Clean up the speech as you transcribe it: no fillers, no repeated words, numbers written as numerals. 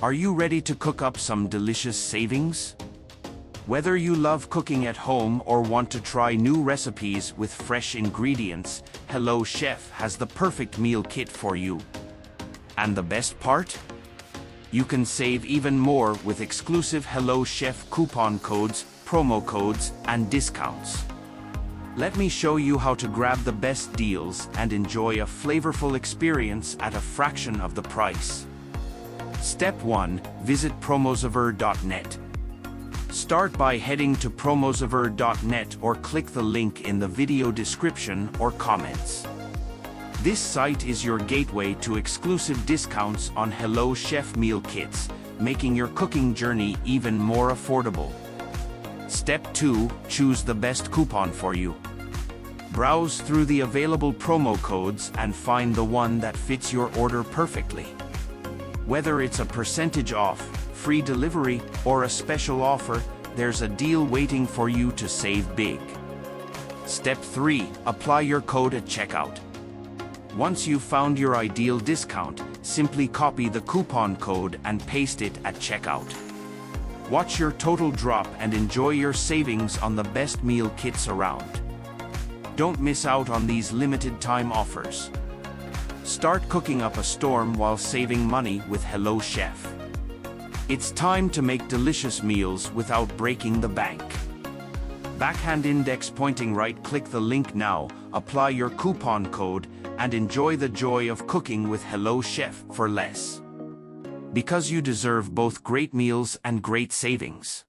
Are you ready to cook up some delicious savings? Whether you love cooking at home or want to try new recipes with fresh ingredients, Hello Chef has the perfect meal kit for you. And the best part? You can save even more with exclusive Hello Chef coupon codes, promo codes, and discounts. Let me show you how to grab the best deals and enjoy a flavorful experience at a fraction of the price. Step 1. Visit Promosaver.net. Start by heading to Promosaver.net or click the link in the video description or comments. This site is your gateway to exclusive discounts on Hello Chef meal kits, making your cooking journey even more affordable. Step 2. Choose the best coupon for you. Browse through the available promo codes and find the one that fits your order perfectly. Whether it's a percentage off, free delivery, or a special offer, there's a deal waiting for you to save big. Step 3. Apply your code at checkout. Once you've found your ideal discount, simply copy the coupon code and paste it at checkout. Watch your total drop and enjoy your savings on the best meal kits around. Don't miss out on these limited time offers. Start cooking up a storm while saving money with Hello Chef. It's time to make delicious meals without breaking the bank. Backhand index pointing right, click the link now, apply your coupon code, and enjoy the joy of cooking with Hello Chef for less. Because you deserve both great meals and great savings.